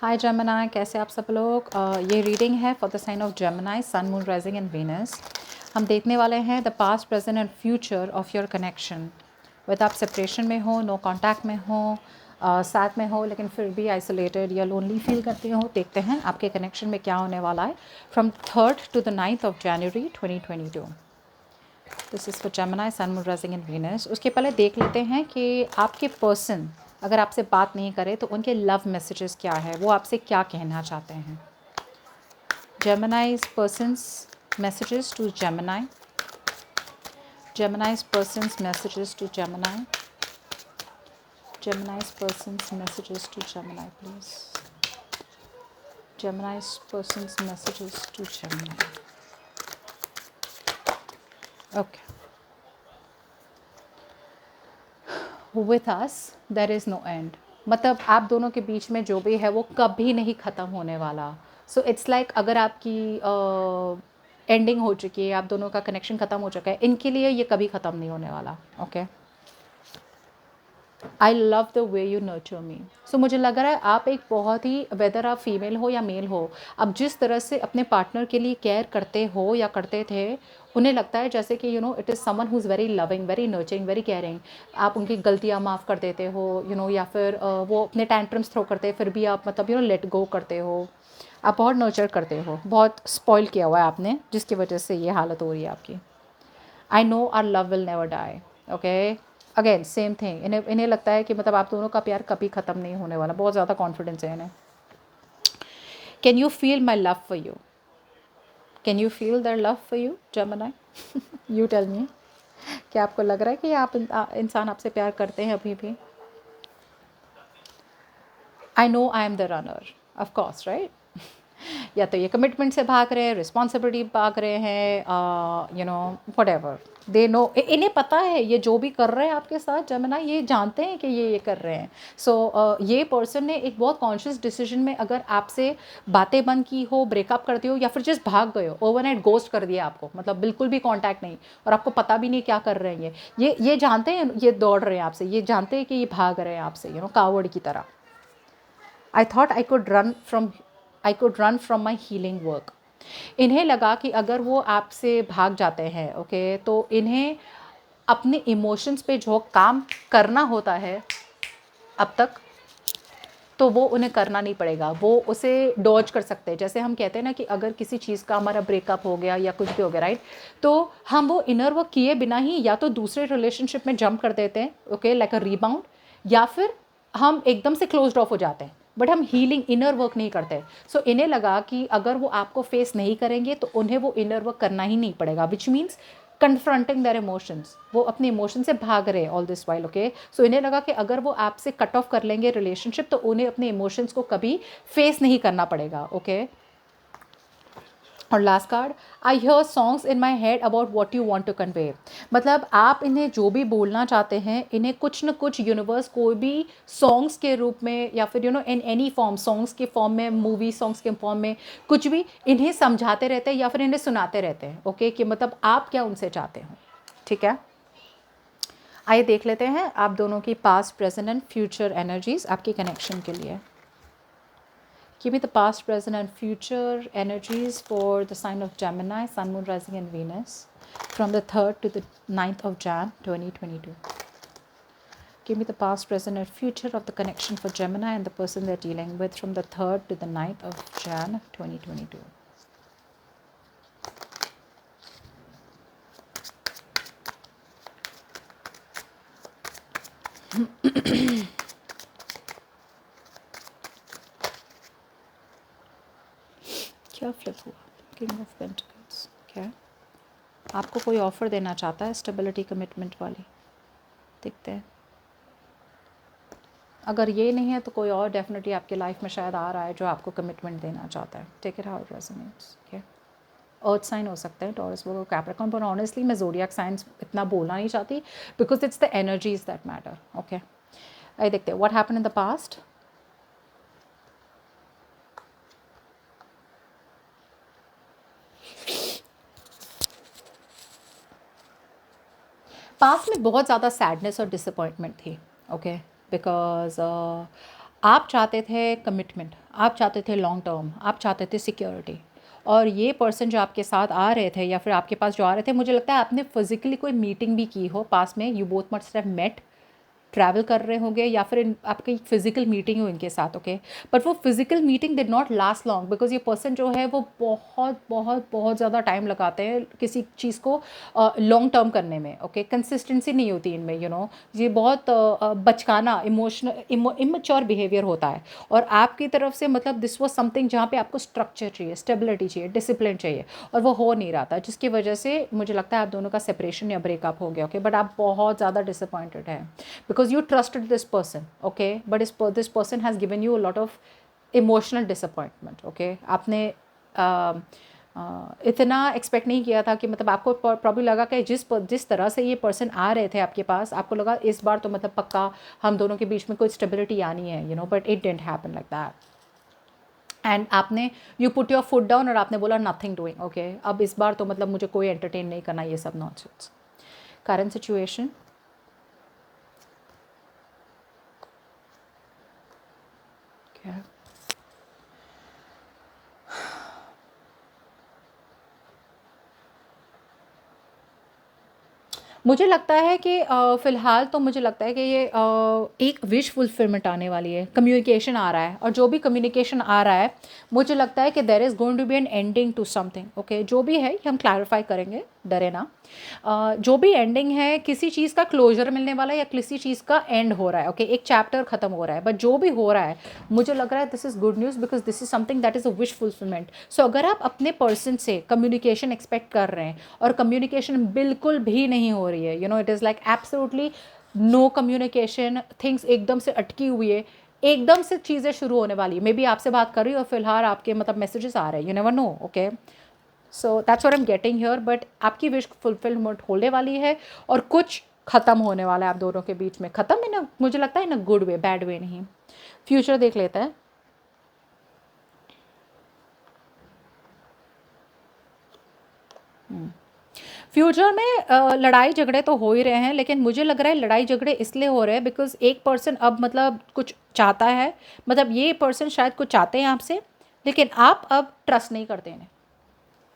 हाय Gemini, कैसे आप सब लोग। ये रीडिंग है for the sign of Gemini, sun moon rising and Venus. हम देखने वाले हैं the past present and future of your connection. With आप सेपरेशन में हो, नो कांटेक्ट में हो, साथ में हो लेकिन फिर भी आइसोलेटेड या लोनली फील करते हो। देखते हैं आपके कनेक्शन में क्या होने वाला है from 3rd to the 9th of January 2022। This is for Gemini, sun moon rising and Venus. उसके पहले देख लेते हैं कि आपके पर्सन अगर आपसे बात नहीं करे तो उनके लव मैसेजेस क्या है, वो आपसे क्या कहना चाहते हैं। जेमिनी's person's messages to Gemini. Gemini's person's messages to Gemini. Gemini's person's messages to Gemini, please. Gemini's person's messages to Gemini. Okay. With us there is no end. मतलब आप दोनों के बीच में जो भी है वो कभी नहीं ख़त्म होने वाला। सो इट्स लाइक अगर आपकी एंडिंग हो चुकी है, आप दोनों का कनेक्शन ख़त्म हो चुका है, इनके लिए ये कभी ख़त्म नहीं होने वाला। Okay. I love the way you nurture me. So मुझे लग रहा है आप एक बहुत ही, वेदर आप फीमेल हो या मेल हो, आप जिस तरह से अपने पार्टनर के लिए केयर करते हो या करते थे, उन्हें लगता है जैसे कि it is someone who is very loving, very nurturing, very caring. आप उनकी गलतियाँ माफ़ कर देते हो, या फिर वो अपने टैंट्रम्स थ्रो करते हैं फिर भी आप मतलब लेट गो करते हो। आप बहुत नर्चर करते हो, बहुत स्पॉइल किया हुआ है आपने, जिसकी वजह से ये हालत हो रही है आपकी। I know our love will never die. Okay. Again same thing, इन्हें इन्हें लगता है कि मतलब आप दोनों का प्यार कभी ख़त्म नहीं होने वाला, बहुत ज़्यादा कॉन्फिडेंस है इन्हें। Can you feel my love for you? Can you feel their love for you Gemini? You tell me, क्या आपको लग रहा है कि आप इंसान आपसे प्यार करते हैं अभी भी? आई know I am the runner, of course, right. या तो ये कमिटमेंट से भाग रहे हैं, रिस्पॉन्सिबिलिटी भाग रहे हैं, वट एवर दे नो। इन्हें पता है ये जो भी कर रहे हैं आपके साथ जेमिनी, ये जानते हैं कि ये कर रहे हैं। सो ये पर्सन ने एक बहुत कॉन्शियस डिसीजन में अगर आपसे बातें बंद की हो, ब्रेकअप करते हो या फिर जस्ट भाग गए हो, ओवरनाइट गोस्ट कर दिया आपको, मतलब बिल्कुल भी कांटेक्ट नहीं, और आपको पता भी नहीं क्या कर रहे हैं ये जानते हैं ये दौड़ रहे हैं आपसे, ये जानते हैं कि ये भाग रहे हैं आपसे, कावड़ की तरह। I thought I could run from my healing work. इन्हें लगा कि अगर वो आपसे भाग जाते हैं, ओके, तो इन्हें अपने इमोशंस पे जो काम करना होता है अब तक, तो वो उन्हें करना नहीं पड़ेगा, वो उसे डॉज कर सकते हैं। जैसे हम कहते हैं ना कि अगर किसी चीज़ का हमारा ब्रेकअप हो गया या कुछ भी हो गया, राइट, तो हम वो इनर वर्क किए बिना ही या तो दूसरे रिलेशनशिप में जंप कर देते हैं, ओके, लाइक अ रीबाउंड, या फिर हम एकदम से क्लोज्ड ऑफ हो जाते हैं, बट हम हीलिंग इनर वर्क नहीं करते। सो इन्हें लगा कि अगर वो आपको फेस नहीं करेंगे तो उन्हें वो इनर वर्क करना ही नहीं पड़ेगा, which means confronting their emotions. वो अपने इमोशन से भाग रहे हैं ऑल दिस वाइल, ओके। सो इन्हें लगा कि अगर वो आपसे कट ऑफ कर लेंगे रिलेशनशिप तो उन्हें अपने इमोशंस को कभी फेस नहीं करना पड़ेगा, ओके। और last card, I hear songs in my head about what you want to convey. मतलब आप इन्हें जो भी बोलना चाहते हैं, इन्हें कुछ न कुछ यूनिवर्स कोई भी सॉन्ग्स के रूप में या फिर इन एनी फॉर्म, सॉन्ग्स के फॉर्म में, मूवी सॉन्ग्स के फॉर्म में, कुछ भी इन्हें समझाते रहते हैं या फिर इन्हें सुनाते रहते हैं, ओके, कि मतलब आप क्या उनसे चाहते हो। ठीक है, आइए देख लेते हैं आप दोनों की past, present and future energies आपकी कनेक्शन के लिए। Give me the past, present, and future energies for the sign of Gemini, Sun, Moon, Rising, and Venus from the 3rd to the 9th of Jan 2022. Give me the past, present, and future of the connection for Gemini and the person they're dealing with from the 3rd to the 9th of Jan 2022. क्या flip हुआ? King of pentacles. क्या आपको कोई offer देना चाहता है stability, commitment वाली? देखते हैं। अगर ये नहीं है तो कोई और डेफिनेटली आपके लाइफ में शायद आ रहा है जो आपको कमिटमेंट देना चाहता है। Take it how it resonates. Okay, earth sign हो सकते हैं, टॉरस, वर्गो, कैप्रिकॉर्न, पर ऑनेस्टली मैं ज़ोडिएक साइंस इतना बोलना नहीं चाहती because it's the energies that matter. Okay, आइए देखते हैं what happened in the past. Past में बहुत ज़्यादा सैडनेस और डिसअपॉइंटमेंट थी, ओके, बिकॉज आप चाहते थे कमिटमेंट, आप चाहते थे लॉन्ग टर्म, आप चाहते थे सिक्योरिटी, और ये पर्सन जो आपके साथ आ रहे थे या फिर आपके पास जो आ रहे थे, मुझे लगता है आपने फिजिकली कोई मीटिंग भी की हो पास में, you both must have met, travel कर रहे होंगे या फिर आपकी फिजिकल मीटिंग हो इनके साथ, ओके। बट वो physical meeting did not last long, because ये पर्सन जो है वो बहुत बहुत बहुत ज़्यादा टाइम लगाते हैं किसी चीज़ को लॉन्ग टर्म करने में, ओके। कंसिस्टेंसी नहीं होती इनमें, ये बहुत बचकाना, इमोशनल, इमेच्योर बिहेवियर होता है। और आपकी तरफ से मतलब दिस वॉज समथिंग जहाँ पे आपको स्ट्रक्चर चाहिए, स्टेबिलिटी चाहिए, डिसिप्लिन चाहिए, और वो हो नहीं रहा था, जिसकी वजह से मुझे लगता है आप दोनों का सेपरेशन या ब्रेकअप हो गया, ओके। बट आप बहुत ज़्यादा डिसअपॉइंटेड हैं because you trusted this person, okay, but this person has given you a lot of emotional disappointment, okay। आपने इतना एक्सपेक्ट नहीं किया था कि मतलब आपको प्रॉब्लम लगा कि जिस तरह से ये पर्सन आ रहे थे आपके पास, आपको लगा इस बार तो मतलब पक्का हम दोनों के बीच में कोई स्टेबिलिटी आनी है, but it didn't happen like that. And आपने you put your foot down और आपने बोला नथिंग डूइंग, ओके, अब इस बार तो मतलब मुझे कोई एंटरटेन नहीं करना, ये सब नॉनसेंस। करंट सिचुएशन, क्या मुझे लगता है कि फ़िलहाल तो मुझे लगता है कि ये एक विश फुलफिलमेंट आने वाली है, कम्युनिकेशन आ रहा है, और जो भी कम्युनिकेशन आ रहा है मुझे लगता है कि there is going to be an ending to something, okay. जो भी है ये हम क्लैरिफाई करेंगे, डरे ना। जो भी एंडिंग है, किसी चीज़ का क्लोजर मिलने वाला है या किसी चीज़ का एंड हो रहा है, ओके, एक चैप्टर ख़त्म हो रहा है, बट जो भी हो रहा है मुझे लग रहा है this is good news, because this is something that is a wish fulfilment. So अगर आप अपने पर्सन से कम्युनिकेशन एक्सपेक्ट कर रहे हैं और कम्युनिकेशन बिल्कुल भी नहीं हो रही है, it is like absolutely no communication, things एकदम से अटकी हुई है, एकदम से चीज़ें शुरू होने वाली है, मे बी आपसे बात कर रही हो और फिलहाल आपके मतलब मैसेजेस आ रहे हैं, you never know, okay. So that's what I am getting here, but आपकी विश फुलफिलमेंट होने वाली है और कुछ ख़त्म होने वाला है आप दोनों के बीच में, ख़त्म इन मुझे लगता है इन a good way, bad way नहीं। फ्यूचर देख लेते हैं। फ्यूचर में लड़ाई झगड़े तो हो ही रहे हैं, लेकिन मुझे लग रहा है लड़ाई झगड़े इसलिए हो रहे हैं बिकॉज एक पर्सन अब मतलब कुछ चाहता है, मतलब ये पर्सन शायद कुछ चाहते हैं आपसे, लेकिन आप अब ट्रस्ट नहीं करते हैं,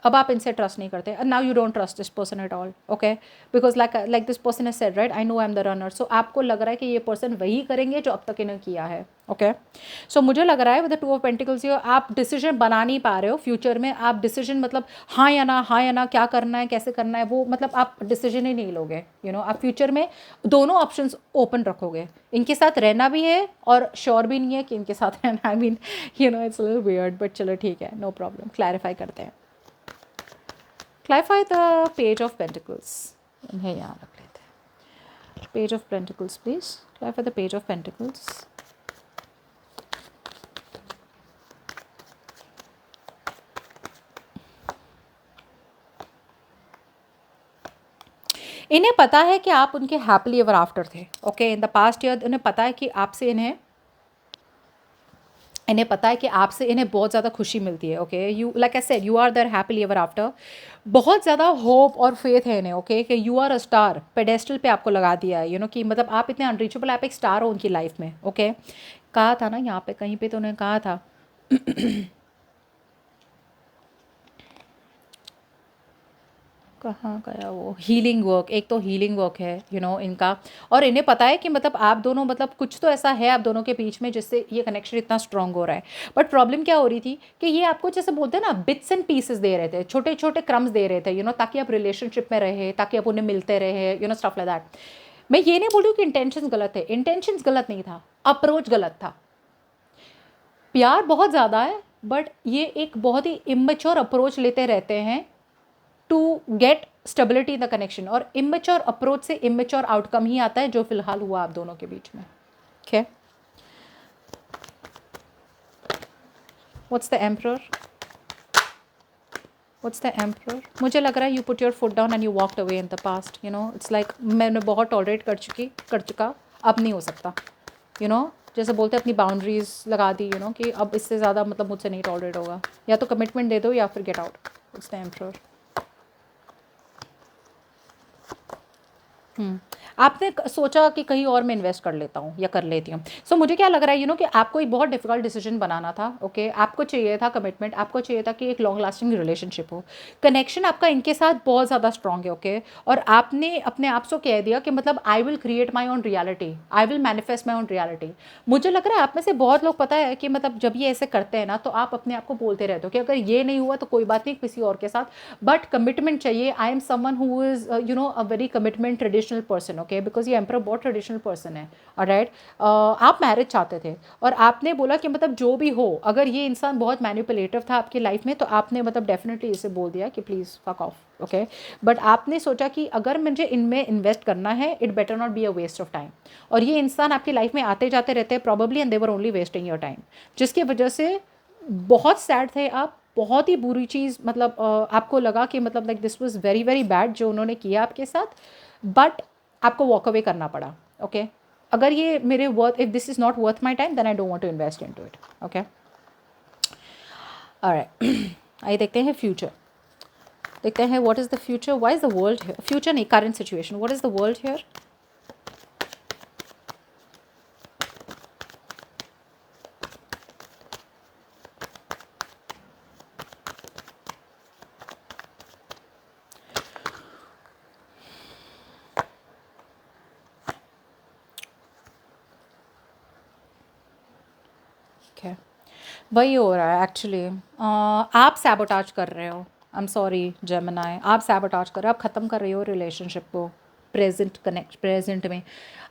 अब आप इनसे ट्रस्ट नहीं करते, now you don't trust this person at all, okay, because like this person is said right, I know I am the runner, so आपको लग रहा है कि ये पर्सन वही करेंगे जो अब तक इन्हें किया है, ओके। सो मुझे लग रहा है विद द 2 ऑफ पेंटिकल्स आप डिसीजन बना नहीं पा रहे हो फ्यूचर में, आप डिसीजन मतलब हाँ या ना, हाँ या ना, क्या करना है, कैसे करना है, वो मतलब आप डिसीजन ही नहीं लोगे, आप फ्यूचर में दोनों ऑप्शंस ओपन रखोगे, इनके साथ रहना भी है और श्योर भी नहीं है कि इनके साथ रहना, I mean it's little weird, but चलो ठीक है, नो प्रॉब्लम, क्लैरिफाई करते हैं। Clarify the page of pentacles. इन्हें यहाँ रख लेते हैं। Page of pentacles, please. Clarify the page of pentacles. इन्हें पता है कि आप उनके हैप्पीली एवर आफ्टर थे, okay, in the past year उन्हें पता है कि आपसे इन्हें पता है कि आपसे इन्हें बहुत ज़्यादा खुशी मिलती है, okay, you like I said you are their happily ever after, बहुत ज़्यादा होप और फेथ है इन्हें, ओके, कि you are a star, pedestal पे आपको लगा दिया है, कि मतलब आप इतने अनरीचेबल, आप एक स्टार हो उनकी लाइफ में, ओके। कहा था ना यहाँ पे कहीं पे तो उन्हें कहा था कहाँ गया वो हीलिंग वर्क, एक तो हीलिंग वर्क है इनका, और इन्हें पता है कि मतलब आप दोनों मतलब कुछ तो ऐसा है आप दोनों के बीच में जिससे ये कनेक्शन इतना स्ट्रांग हो रहा है। बट प्रॉब्लम क्या हो रही थी कि ये आपको जैसे बोलते हैं ना बिट्स एंड पीसेस दे रहे थे, छोटे छोटे क्रम्स दे रहे थे ताकि आप रिलेशनशिप में रहे, ताकि आप उन्हें मिलते रहे, स्टफ लाइक दैट। मैं ये नहीं बोल रही हूँ कि इंटेंशन गलत है, इंटेंशन गलत नहीं था, अप्रोच गलत था। प्यार बहुत ज़्यादा है बट ये एक बहुत ही इमेच्योर अप्रोच लेते रहते हैं to get stability in the connection, और इमेच्योर अप्रोच से इमेच्योर आउटकम ही आता है, जो फिलहाल हुआ आप दोनों के बीच में, okay. What's the emperor, what's the emperor, मुझे लग रहा है you put your foot down and you walked away in the past, it's like मैंने बहुत टॉलरेट कर चुका, अब नहीं हो सकता, जैसे बोलते हैं अपनी बाउंड्रीज लगा दी, कि अब इससे ज़्यादा मतलब मुझसे नहीं टॉलरेट होगा, या तो कमिटमेंट दे दो या फिर get out. What's the emperor, आपने सोचा कि कहीं और मैं इन्वेस्ट कर लेता हूँ या कर लेती हूँ। सो मुझे क्या लग रहा है कि आपको एक बहुत डिफिकल्ट डिसीजन बनाना था। ओके, आपको चाहिए था कमिटमेंट, आपको चाहिए था कि एक लॉन्ग लास्टिंग रिलेशनशिप हो, कनेक्शन आपका इनके साथ बहुत ज़्यादा स्ट्रांग है। ओके, और आपने अपने आप से कह दिया कि मतलब I will create my own reality, I will manifest my own reality. मुझे लग रहा है आप में से बहुत लोग पता है कि मतलब जब ये ऐसे करते हैं ना तो आप अपने आप को बोलते रहते हो कि अगर ये नहीं हुआ तो कोई बात नहीं, किसी और के साथ, बट कमिटमेंट चाहिए। I am someone who is a very commitment traditional person. Okay, because ये एम्पर बहुत ट्रेडिशनल पर्सन है। ऑलराइट, आप मैरिज चाहते थे और आपने बोला कि मतलब जो भी हो, अगर ये इंसान बहुत मैनिपुलेटिव था आपकी लाइफ में तो आपने मतलब डेफिनेटली इसे बोल दिया कि please fuck off. Okay, but आपने सोचा कि अगर मुझे इनमें इन्वेस्ट करना है, it better not be a waste of time. और ये इंसान आपकी लाइफ में आते जाते रहते हैं probably, and they were only wasting your time, जिसकी वजह से बहुत सैड थे आप। बहुत ही बुरी चीज़, मतलब आपको लगा कि मतलब like this was very very bad जो उन्होंने किया आपके साथ, बट आपको वॉक अवे करना पड़ा। ओके, अगर ये मेरे worth, if this is not worth my time then I don't want to invest into it. Okay, alright, आइए देखते हैं फ्यूचर। देखते हैं what is the future, why is the world here, future नहीं, current situation, what is the world here. Okay, वही हो रहा है एक्चुअली। आप सैबोटाज कर रहे हो, आई एम सॉरी जेमिनाई, आप सैबोटाज कर रहे हो, आप ख़त्म कर रहे हो रिलेशनशिप को। प्रेजेंट में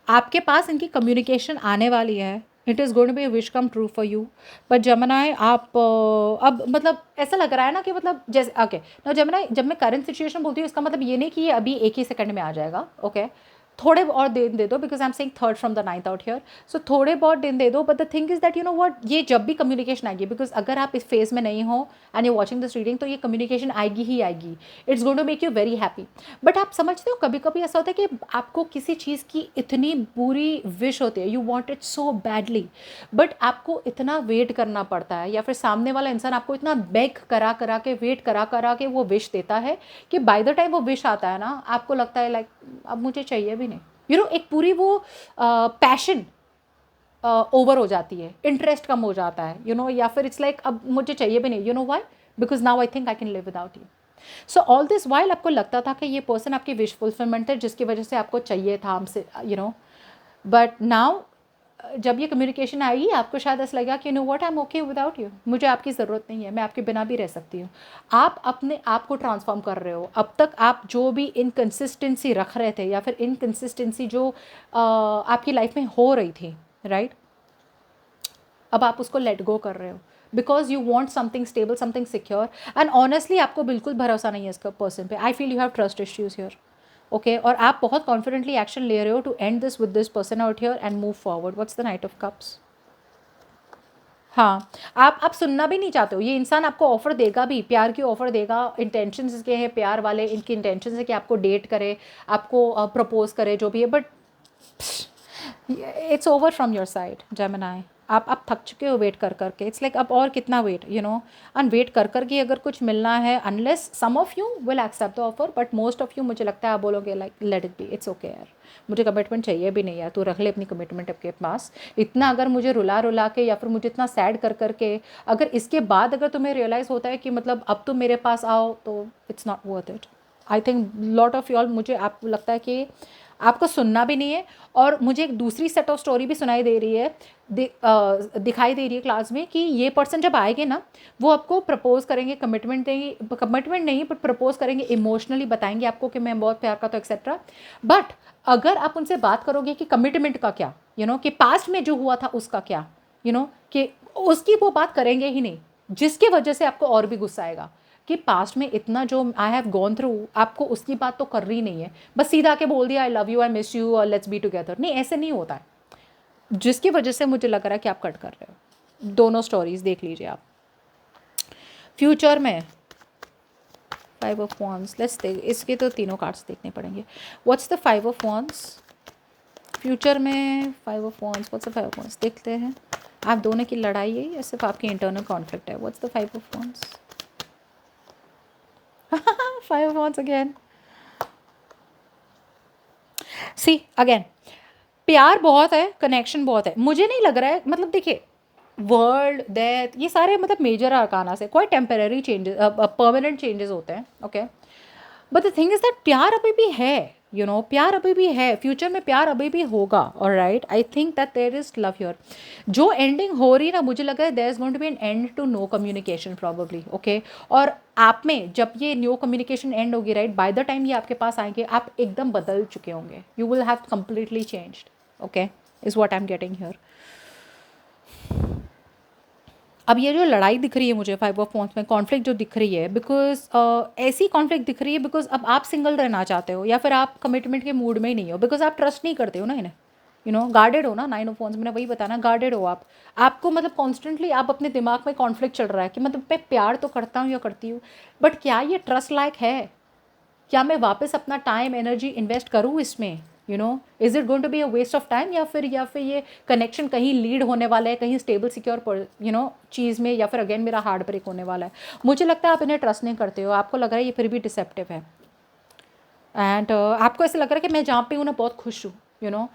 आपके पास इनकी कम्युनिकेशन आने वाली है, it is going to be wish come true for you. But Gemini आप अब मतलब ऐसा लग रहा है ना कि मतलब जैसे ओके ना जेमिनाई, जब मैं करंट सिचुएशन बोलती हूँ इसका मतलब ये नहीं कि ये अभी एक ही सेकंड में आ जाएगा। ओके, थोड़े और दिन दे दो, because I am saying third from the ninth out here. So थोड़े बहुत दिन दे दो, but the thing is that you know what, ये जब भी कम्युनिकेशन आएगी, बिकॉज अगर आप इस फेज में नहीं हो and you watching this reading तो ये कम्युनिकेशन आएगी ही आएगी। It's going to make you very happy. But आप समझते हो कभी कभी ऐसा होता है कि आपको किसी चीज़ की इतनी बुरी विश होती है, you want it so badly, but आपको इतना वेट करना पड़ता है, या फिर सामने वाला इंसान आपको इतना बेग करा करा के, वेट करा करा के वो विश देता है कि बाय द टाइम वो विश आता है ना, आपको लगता है लाइक अब मुझे चाहिए भी नहीं। एक पूरी वो पैशन ओवर हो जाती है, इंटरेस्ट कम हो जाता है, या फिर इट्स लाइक अब मुझे चाहिए भी नहीं। Why? Because now I think I can live without you. So all this while आपको लगता था कि ये पर्सन आपकी विश फुलफिलमेंट है, जिसकी वजह से आपको चाहिए था हमसे, बट नाउ जब ये कम्युनिकेशन आएगी आपको शायद ऐसा लगेगा कि know what, I M okay without you, मुझे आपकी ज़रूरत नहीं है, मैं आपके बिना भी रह सकती हूँ। आप अपने आप को ट्रांसफॉर्म कर रहे हो। अब तक आप जो भी इनकन्सिस्टेंसी रख रहे थे, या फिर इनकन्सिस्टेंसी जो आपकी लाइफ में हो रही थी, राइट, अब आप उसको लेट गो कर रहे हो, because you want something stable, something secure. And honestly आपको बिल्कुल भरोसा नहीं है इसका पर्सन पे। I feel you have trust issues here. Okay, और आप बहुत कॉन्फिडेंटली एक्शन ले रहे हो to end this with this person out here and move forward. What's the knight of cups? हाँ, आप सुनना भी नहीं चाहते हो। ये इंसान आपको ऑफर देगा भी, प्यार की ऑफर देगा, इंटेंशंस इसके हैं प्यार वाले, इनकी इंटेंशंस है कि आपको डेट करे, आपको प्रपोज करे, जो भी है, but it's over from your side Gemini. आप थक चुके हो वेट कर करके। इट्स लाइक अब और कितना वेट, एंड वेट कर करके अगर कुछ मिलना है, unless some of you will accept the offer, but most of you मुझे लगता है आप बोलोगे like let it be, it's okay यार, मुझे कमिटमेंट चाहिए भी नहीं यार, तू रख ले अपनी कमिटमेंट अपने पास। इतना अगर मुझे रुला रुला के या फिर मुझे इतना सैड कर करके, अगर इसके बाद अगर तुम्हें रियलाइज़ होता है कि मतलब अब तुम मेरे पास आओ, तो it's not worth it. I think lot of wall, मुझे आपको लगता है कि आपको सुनना भी नहीं है। और मुझे एक दूसरी सेट ऑफ स्टोरी भी सुनाई दे रही है, दिखाई दे रही है क्लास में, कि ये पर्सन जब आएंगे ना, वो आपको प्रपोज करेंगे, कमिटमेंट देंगे, कमिटमेंट नहीं बट प्रपोज करेंगे, इमोशनली बताएंगे आपको कि मैं बहुत प्यार करता हूँ एक्सेट्रा। बट अगर आप उनसे बात करोगे कि कमिटमेंट का क्या, कि पास्ट में जो हुआ था उसका क्या, कि उसकी वो बात करेंगे ही नहीं, जिसकी वजह से आपको और भी गुस्सा आएगा कि पास्ट में इतना जो आई हैव गॉन थ्रू, आपको उसकी बात तो कर रही नहीं है, बस सीधा के बोल दिया I love you, I miss you और लेट्स बी टुगेदर। नहीं, ऐसे नहीं होता है, जिसकी वजह से मुझे लग रहा है कि आप कट कर रहे हो। दोनों स्टोरीज देख लीजिए आप। फ्यूचर में 5 ऑफ वॉन्ड्स, लेट्स देख, इसके तो तीनों कार्ड्स देखने पड़ेंगे। What's the 5 of wands future में? 5 of wands, what's the 5 of wands? देखते हैं आप दोनों की लड़ाई है या सिर्फ आपकी इंटरनल कॉन्फ्लिक्ट है? What's the 5 of wands? 5 of wands again. See again, प्यार बहुत है, कनेक्शन बहुत है, मुझे नहीं लग रहा है, मतलब देखिए वर्ल्ड डेथ ये सारे मतलब मेजर अरकाना से कोई टेम्पररी चेंजेस परमानेंट चेंजेस होते हैं, okay, but the thing is that प्यार अभी भी है, प्यार अभी भी है, फ्यूचर में प्यार अभी भी होगा, और right I think that there is love here. जो एंडिंग हो रही है ना, मुझे लग रहा है there is going to be an end to no communication probably, okay, और आप में जब ये न्यू कम्युनिकेशन एंड होगी, राइट, बाय द टाइम ये आपके पास आएंगे आप एकदम बदल चुके होंगे, you will have completely changed, okay, is what I am getting here. अब ये जो लड़ाई दिख रही है मुझे 5 ऑफ वांड्स में, कॉन्फ्लिक्ट जो दिख रही है, बिकॉज ऐसी कॉन्फ्लिक्ट दिख रही है बिकॉज अब आप सिंगल रहना चाहते हो या फिर आप कमिटमेंट के मूड में ही नहीं हो, बिकॉज आप ट्रस्ट नहीं करते हो ना इन्हें, गार्डेड हो ना, 9 ऑफ वांड्स मैंने वही बताना, गार्डेड हो आप, आपको मतलब कॉन्स्टेंटली आप अपने दिमाग में कॉन्फ्लिक्ट चल रहा है कि मतलब मैं प्यार तो करता हूँ या करती हूँ, बट क्या ये ट्रस्ट लायक है, क्या मैं वापस अपना टाइम एनर्जी इन्वेस्ट करूँ इसमें, is it going to be a waste of time, या फिर ये कनेक्शन कहीं लीड होने वाला है, कहीं स्टेबल सिक्योर चीज़ में, या फिर अगेन मेरा हार्ट ब्रेक होने वाला है। मुझे लगता है आप इन्हें ट्रस्ट नहीं करते हो, आपको लग रहा है ये फिर भी डिसेप्टिव है, एंड आपको ऐसा लग रहा है कि मैं जहाँ पे हूँ ना बहुत खुश हूँ,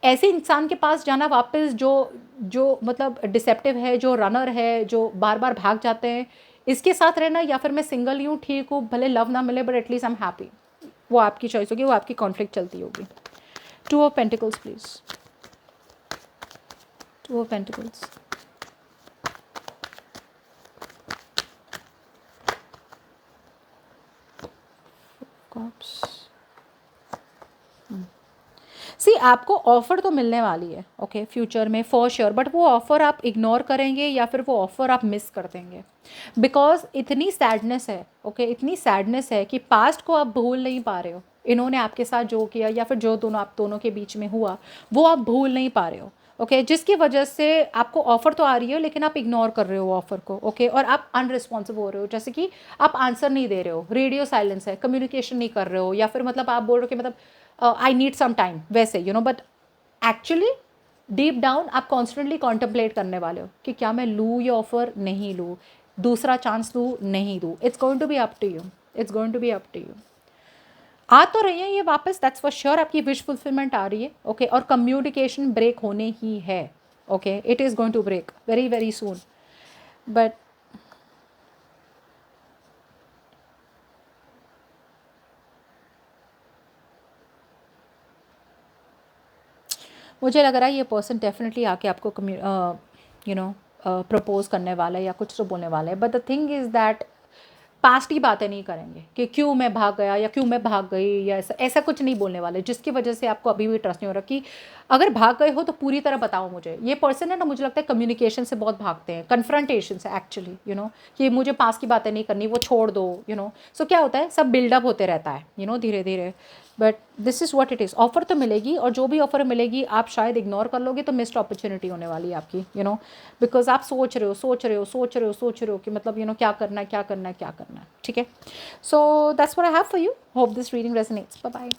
ऐसे इंसान के पास जाना वापस जो जो मतलब डिसेप्टिव है, जो रनर है, जो बार बार भाग जाते हैं, इसके साथ रहना, या फिर मैं सिंगल ही हूँ, ठीक हूँ, भले लव ना मिले but at least I am happy, वो आपकी चॉइस होगी, वो आपकी कॉन्फ्लिक्ट चलती होगी। 2 of pentacles please, 2 of pentacles, cups. See आपको ऑफ़र तो मिलने वाली है, ओके, फ्यूचर में फॉर श्योर, बट वो ऑफ़र आप इग्नोर करेंगे या फिर वो ऑफ़र आप मिस कर देंगे, बिकॉज इतनी सैडनेस है, ओके, इतनी सैडनेस है कि पास्ट को आप भूल नहीं पा रहे हो, इन्होंने आपके साथ जो किया या फिर जो आप दोनों के बीच में हुआ वो आप भूल नहीं पा रहे हो, ओके, जिसकी वजह से आपको ऑफ़र तो आ रही है लेकिन आप इग्नोर कर रहे हो ऑफ़र को, ओके, और आप अनरिस्पॉन्सिव हो रहे हो, जैसे कि आप आंसर नहीं दे रहे हो, रेडियो साइलेंस है, कम्युनिकेशन नहीं कर रहे हो, या फिर मतलब आप बोल रहे हो कि मतलब आई नीड सम टाइम वैसे, बट एक्चुअली डीप डाउन आप कॉन्स्टेंटली कॉन्टम्पलेट करने वाले हो कि क्या मैं लूँ ये ऑफर, नहीं लूँ, दूसरा चांस दूँ, नहीं दूँ, it's going to be up to you, it's going to be up to you. आ तो रही है ये वापस, दैट्स फॉर श्योर, आपकी विश फुलफिलमेंट आ रही है, ओके, और कम्युनिकेशन ब्रेक होने ही है, okay, it is going to break very very soon, but मुझे लग रहा है ये पर्सन डेफिनेटली आके आपको प्रपोज करने वाला है या कुछ तो बोलने वाला है, but the thing is that past की बातें नहीं करेंगे कि क्यों मैं भाग गया या क्यों मैं भाग गई, या ऐसा ऐसा कुछ नहीं बोलने वाले, जिसकी वजह से आपको अभी भी ट्रस्ट नहीं हो रहा कि अगर भाग गए हो तो पूरी तरह बताओ मुझे। ये पर्सन है ना, मुझे लगता है कम्युनिकेशन से बहुत भागते हैं, कन्फ्रंटेशन से एक्चुअली, कि मुझे पास की बातें नहीं करनी, वो छोड़ दो, सो क्या होता है, सब बिल्डअप होते रहता है, धीरे धीरे, but this is what it is. Offer तो मिलेगी, और जो भी ऑफर मिलेगी आप शायद इग्नोर कर लोगे, तो मिस्ड अपॉर्चुनिटी होने वाली है आपकी, बिकॉज आप सोच रहे हो सोच रहे हो सोच रहे हो सोच रहे हो कि मतलब क्या करना है क्या करना है क्या करना है, ठीक है। So that's what I have for you, hope this reading resonates, bye bye.